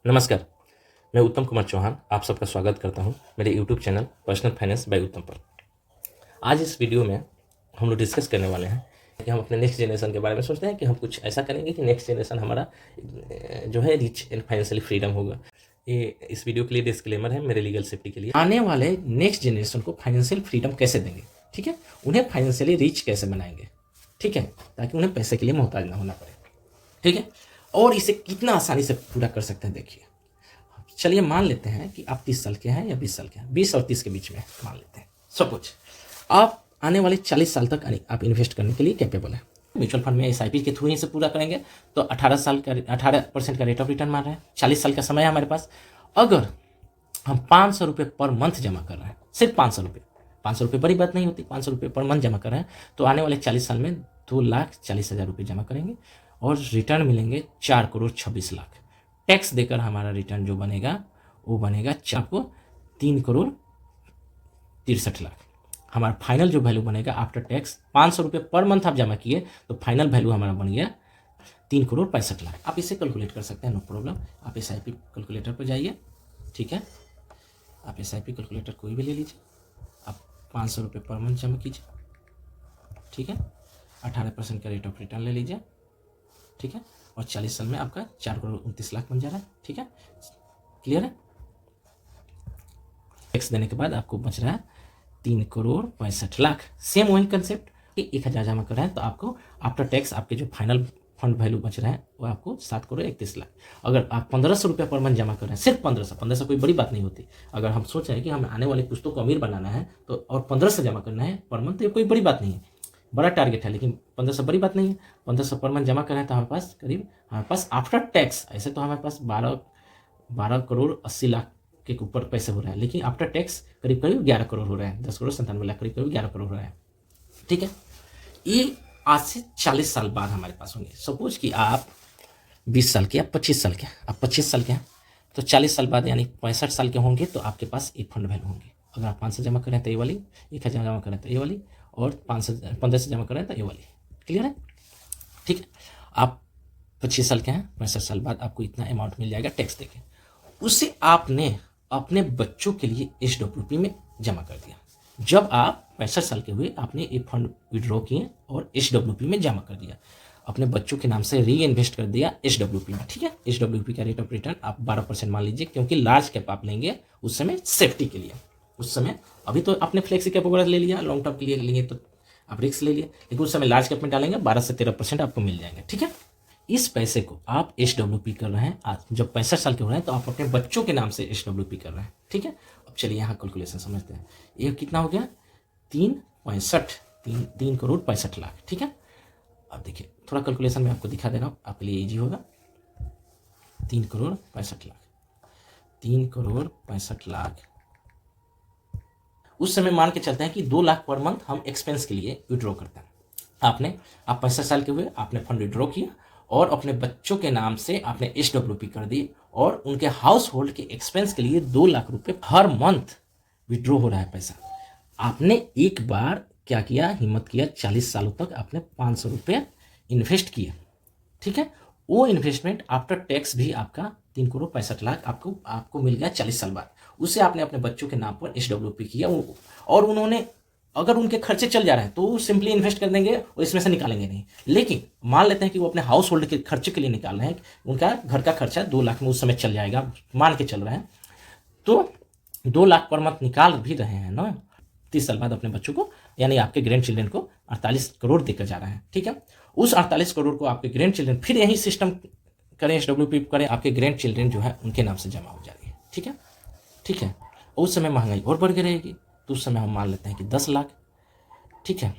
नमस्कार, मैं उत्तम कुमार चौहान आप सबका स्वागत करता हूं मेरे YouTube channel personal finance by Uttam पर। आज इस वीडियो में हम लोग डिस्कस करने वाले हैं कि हम अपने नेक्स्ट जनरेशन के बारे में सोचते हैं कि हम कुछ ऐसा करेंगे कि नेक्स्ट जनरेशन हमारा जो है रिच एंड फाइनेंशियली फ्रीडम होगा। ये इस वीडियो के लिए डिस्क्लेमर है मेरे लीगल सेफ्टी के लिए। आने वाले नेक्स्ट जनरेशन को फाइनेंशियल फ्रीडम कैसे देंगे, ठीक है, उन्हें फाइनेंशियली रिच कैसे बनाएंगे, ठीक है, ताकि उन्हें पैसे के लिए मोहताज ना होना पड़े, ठीक है, और इसे कितना आसानी से पूरा कर सकते हैं देखिए। चलिए मान लेते हैं कि आप 30 साल के हैं या 20 साल के हैं, 20 और 30 के बीच में मान लेते हैं। सपोज आप आने वाले 40 साल तक आप इन्वेस्ट करने के लिए कैपेबल हैं। म्यूचुअल फंड में एसआईपी के थ्रू ही से पूरा करेंगे तो 18% का रेट ऑफ रिटर्न मार रहे हैं। 40 साल का समय है हमारे पास। अगर हम 500 रुपये पर मंथ जमा कर रहे हैं, सिर्फ 500 रुपये, 500 रुपये बड़ी बात नहीं होती, 500 रुपये पर मंथ जमा कर रहे हैं तो आने वाले 40 साल में 2,40,000 रुपये जमा करेंगे और रिटर्न मिलेंगे 4,26,00,000। टैक्स देकर हमारा रिटर्न जो बनेगा वो बनेगा आपको 3,63,00,000। हमारा फाइनल जो वैल्यू बनेगा आफ्टर टैक्स 500 रुपये पर मंथ आप जमा किए तो फाइनल वैल्यू हमारा बन गया 3,65,00,000। आप इसे कैलकुलेट कर सकते हैं, नो प्रॉब्लम। आप एसआईपी कैलकुलेटर पर जाइए, ठीक है, आप एसआईपी कैलकुलेटर कोई भी ले लीजिए। आप 500 रुपये पर मंथ जमा कीजिए, ठीक है, 18% का रेट ऑफ रिटर्न ले लीजिए, ठीक है, और 40 साल में आपका 4,29,00,000 बन जा रहा है, ठीक है, क्लियर है। टैक्स देने के बाद आपको बच रहा है 3,65,00,000। सेम वही कंसेप्ट कि 1,000 जमा कर रहे हैं तो आपको आफ्टर टैक्स आपके जो फाइनल फंड वैल्यू बच रहे हैं वो आपको 7,31,00,000। अगर आप 1,500 रुपये पर मंथ जमा कर रहे हैं, सिर्फ 1,500 कोई बड़ी बात नहीं होती। अगर हम सोच रहे हैं कि हमें आने वाले पुश्तों को अमीर बनाना है तो और 1,500 जमा करना है पर मंथ, तो ये कोई बड़ी बात नहीं है, बड़ा टारगेट है, लेकिन 1,500 बड़ी बात नहीं है। 1,500 पर मंथ जमा कर रहे हैं तो हमारे पास आफ्टर टैक्स, ऐसे तो हमारे पास 12,80,00,000 के ऊपर पैसे हो रहे हैं, लेकिन आफ्टर टैक्स करीब 11 करोड़ हो रहे हैं, 10,97,00,000 करीब 11 करोड़ हो रहे हैं, ठीक है। ये आज से 40 साल बाद हमारे पास होंगे। सपोज कि आप 20 साल के या 25 साल के, आप 25 साल के हैं तो 40 साल बाद यानी 65 साल के होंगे तो आपके पास एक फंड वैल्यू होंगे। अगर आप 500 जमा करें तो ये वाली, 1,000 जमा करें तो ये वाली, और 1500 जमा करें तो ये वाली, क्लियर है, ठीक है। आप 25 साल के हैं, 65 साल बाद आपको इतना अमाउंट मिल जाएगा टैक्स देके। उसे आपने अपने बच्चों के लिए एसडब्ल्यूपी में जमा कर दिया। जब आप 65 साल के हुए आपने ये फंड विड्रॉ किए और एसडब्ल्यूपी में जमा कर दिया, अपने बच्चों के नाम से री इन्वेस्ट कर दिया एसडब्ल्यूपी में, ठीक है। एसडब्ल्यूपी का रेट ऑफ रिटर्न आप 12% मान लीजिए, क्योंकि लार्ज कैप आप लेंगे उस समय सेफ्टी के लिए। उस समय अभी तो आपने फ्लेक्सी कैप वगैरह ले लिया, लॉन्ग टर्म के लिए लेंगे तो आप रिस्क ले लिए, लेकिन उस समय लार्ज कैप में डालेंगे 12 से 13% आपको मिल जाएंगे, ठीक है। इस पैसे को आप एसडब्ल्यूपी कर रहे हैं आज, जब 65 साल के हो रहे हैं तो आप अपने बच्चों के नाम से एसडब्ल्यूपी कर रहे हैं, ठीक है। अब चलिए यहाँ कैलकुलेशन समझते हैं। ये कितना हो गया, 3,65,00,000, ठीक है। अब देखिए थोड़ा कैलकुलेशन में आपको दिखा दे रहा हूँ, आपके लिए ईजी होगा। 3,65,00,000, 3,65,00,000 उस समय मान के चलते हैं कि 2 लाख पर मंथ हम एक्सपेंस के लिए विड्रॉ करते हैं। आप 65 साल के हुए, आपने फंड विड्रॉ किया और अपने बच्चों के नाम से आपने एसडब्ल्यूपी कर दी और उनके हाउस होल्ड के एक्सपेंस के लिए 2 लाख रुपए हर मंथ विड्रॉ हो रहा है पैसा। आपने एक बार क्या किया, हिम्मत किया, 40 सालों तक आपने 500 रुपये इन्वेस्ट किया, ठीक है। वो इन्वेस्टमेंट आफ्टर टैक्स भी आपका 3,65,00,000 आपको मिल गया 40 साल बाद। उसे आपने अपने बच्चों के नाम पर एसडब्ल्यूपी किया और उन्होंने, अगर उनके खर्चे चल जा रहे हैं तो सिंपली इन्वेस्ट कर देंगे और इसमें से निकालेंगे नहीं। लेकिन मान लेते हैं कि वो अपने हाउस होल्ड के खर्चे के लिए निकाल रहे हैं, उनका घर का खर्चा 2 लाख में उस समय चल जाएगा, मान के चल रहे हैं, तो 2 लाख पर मंथ निकाल भी रहे हैं ना। 30 साल बाद अपने बच्चों को यानी आपके ग्रैंड चिल्ड्रन को 48 करोड़ देकर जा रहे हैं, ठीक है। उस 48 करोड़ को आपके ग्रैंड चिल्ड्रन फिर यही सिस्टम करें, एसडब्ल्यूपी करें, आपके ग्रैंड चिल्ड्रन जो है उनके नाम से जमा हो जा रही है, ठीक है, ठीक है। उस समय महंगाई और बढ़ के रहेगी तो उस समय हम मान लेते हैं कि 10 लाख, ठीक है,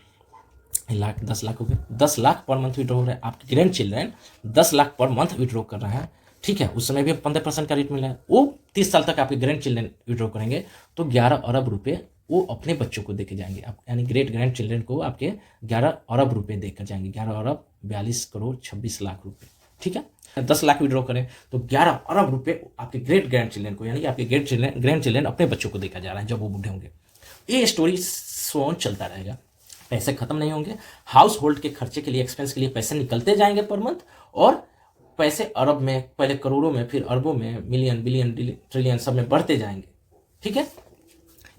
10 लाख हो गए, 10 लाख पर मंथ विड्रॉ हो रहा है। आपके grand children 10 lakh per month withdraw कर रहे हैं, ठीक है। उस समय भी 15% का रेट मिल रहा है। वो 30 साल तक आपके ग्रैंड चिल्ड्रन विड्रॉ करेंगे तो 11 अरब रुपए वो अपने बच्चों को देके जाएंगे, आप यानी ग्रेट ग्रैंड चिल्ड्रन को आपके 11 अरब रुपए देकर जाएंगे, 11 अरब 42,26,00,000 रुपए, ठीक है। 10 लाख विड्रॉ करें तो 11 अरब रुपए आपके ग्रेट ग्रैंड चिल्ड्रन को यानी आपके ग्रैंड चिल्ड्रन अपने बच्चों को देकर जा रहा है जब वो बूढ़े होंगे। ये स्टोरी सोन चलता रहेगा, पैसे खत्म नहीं होंगे। हाउस होल्ड के खर्चे के लिए, एक्सपेंस के लिए पैसे निकलते जाएंगे पर मंथ और पैसे अरब में, पहले करोड़ों में, फिर अरबों में, मिलियन, बिलियन, ट्रिलियन सब में बढ़ते जाएंगे। ठीक है,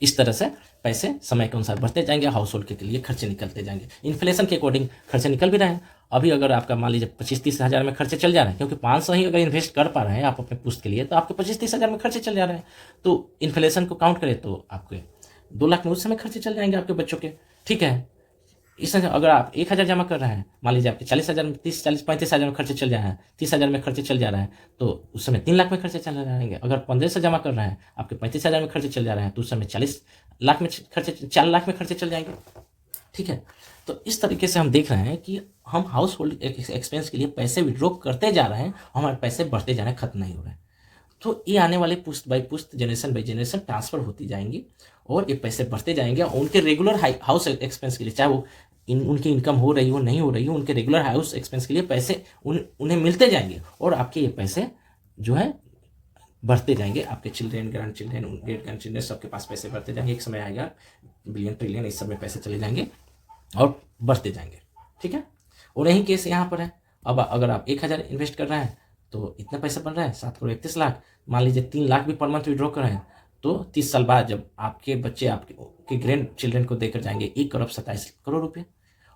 इस तरह से पैसे समय के अनुसार बढ़ते जाएंगे, हाउस होल्ड के लिए खर्चे निकलते जाएंगे। इन्फ्लेशन के अकॉर्डिंग खर्चे निकल भी रहे हैं। अभी अगर आपका मान लीजिए 25-30 हज़ार में खर्चे चल जा रहे हैं, क्योंकि 500 ही अगर इन्वेस्ट कर पा रहे हैं आप अपने पुस्त के लिए, तो आपके 25-30 हज़ार में खर्चे चल जा रहे हैं। तो इन्फ्लेशन को काउंट करें तो आपके 2 लाख में उस समय खर्चे चल जाएंगे आपके बच्चों के। ठीक है, इस तरह अगर आप 1,000 जमा कर रहे हैं, मान लीजिए आपके 40,000 में 35,000 में खर्चे चल जा रहे हैं, 30,000 में खर्चे चल जा रहे हैं, तो उस समय 3 लाख में खर्चे चल जाएंगे। अगर 1500 जमा कर रहे हैं, आपके 35,000 में खर्चे चल जा रहे हैं, तो उस समय 40 लाख में खर्चे, 4 लाख में खर्चे चल जाएंगे। ठीक है, तो इस तरीके से हम देख रहे हैं कि हम हाउस होल्ड एक्सपेंस के लिए पैसे विड्रॉ करते जा रहे हैं, हमारे पैसे बढ़ते जा रहे हैं, खत्म नहीं हो रहे हैं। तो ये आने वाले पुश्त बाई पुश्त, जनरेशन बाई जनरेशन ट्रांसफर होती जाएंगी और ये पैसे बढ़ते जाएंगे। और उनके रेगुलर हाउस एक्सपेंस के लिए, चाहे वो उनकी इनकम हो रही हो नहीं हो रही हो, उनके रेगुलर हाउस एक्सपेंस के लिए पैसे उन्हें मिलते जाएंगे और आपके ये पैसे जो है बढ़ते जाएंगे। आपके children, grand children, great grand children सबके पास पैसे बढ़ते जाएंगे। एक समय आएगा बिलियन, ट्रिलियन, इस सब में पैसे चले जाएंगे और बढ़ते जाएंगे। ठीक है, और यही केस यहाँ पर है। अब अगर आप 1,000 इन्वेस्ट कर रहे हैं तो इतना पैसा बन रहा है 7,31,00,000। मान लीजिए 3 लाख भी पर मंथ विड्रॉ कर रहे हैं, तो 30 साल बाद जब आपके बच्चे आपके ग्रैंड चिल्ड्रेन को देकर जाएंगे 1,27,00,000,000 रुपये।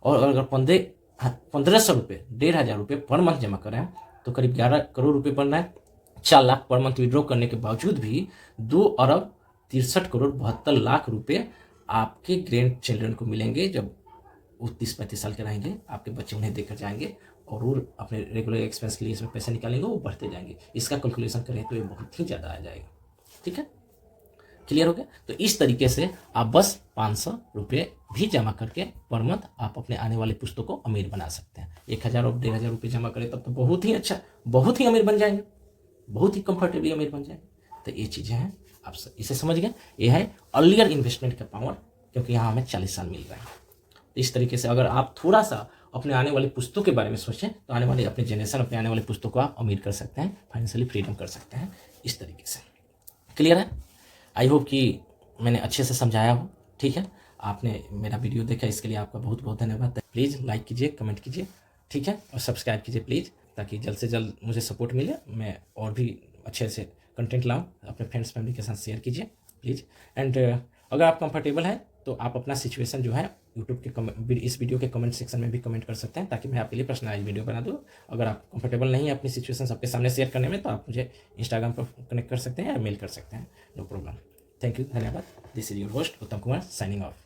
और अगर 1,500 रुपये, 1,500 रुपये पर मंथ जमा कर रहे हैं, तो करीब 11 करोड़ रुपये बन रहा है। 4 लाख पर मंथ विड्रॉ करने के बावजूद भी 2,63,72,00,000 रुपये आपके ग्रैंड चिल्ड्रन को मिलेंगे। जब वो 30-35 साल के रहेंगे, आपके बच्चे उन्हें देकर जाएंगे और वो अपने रेगुलर एक्सपेंस के लिए इसमें पैसे निकालेंगे, वो बढ़ते जाएंगे। इसका कैलकुलेशन करें तो ये बहुत ही ज़्यादा आ जाएगा। ठीक है, क्लियर हो गया? तो इस तरीके से आप बस 500 रुपये भी जमा करके पर मंथ आप अपने आने वाले पुस्तों को अमीर बना सकते हैं। 1,000 और 1,500 रुपये जमा करें तब तो बहुत ही अच्छा, बहुत ही अमीर बन जाएंगे, बहुत ही कंफर्टेबली अमीर बन जाएंगे। तो ये चीज़ें हैं, आप इसे समझ गए। ये है अर्लियर इन्वेस्टमेंट का पावर, क्योंकि यहाँ हमें 40 साल मिल रहा है। तो इस तरीके से अगर आप थोड़ा सा अपने आने वाली पुस्तों के बारे में सोचें, तो आने वाले अपने जनरेशन, अपने आने वाले पुस्तों को आप अमीर कर सकते हैं, फाइनेंशियली फ्रीडम कर सकते हैं। इस तरीके से क्लियर है? आई होप कि मैंने अच्छे से समझाया हो। ठीक है, आपने मेरा वीडियो देखा, इसके लिए आपका बहुत बहुत धन्यवाद। प्लीज़ लाइक कीजिए, कमेंट कीजिए, ठीक है, और सब्सक्राइब कीजिए प्लीज़, ताकि जल्द से जल्द मुझे सपोर्ट मिले, मैं और भी अच्छे से कंटेंट लाऊं। अपने फ्रेंड्स फैमिली के साथ शेयर कीजिए प्लीज़। एंड अगर आप कंफर्टेबल हैं तो आप अपना सिचुएशन जो है यूट्यूब के इस वीडियो के कमेंट सेक्शन में भी कमेंट कर सकते हैं, ताकि मैं आपके लिए पर्सनलाइज वीडियो बना दूँ। अगर आप कंफर्टेबल नहीं है अपनी सिचुएशन सबके सामने शेयर करने में, तो आप मुझे इंस्टाग्राम पर कनेक्ट कर सकते हैं या मेल कर सकते हैं, नो प्रॉब्लम। थैंक यू, धन्यवाद। दिस इज योर होस्ट उत्तम कुमार, साइनिंग ऑफ।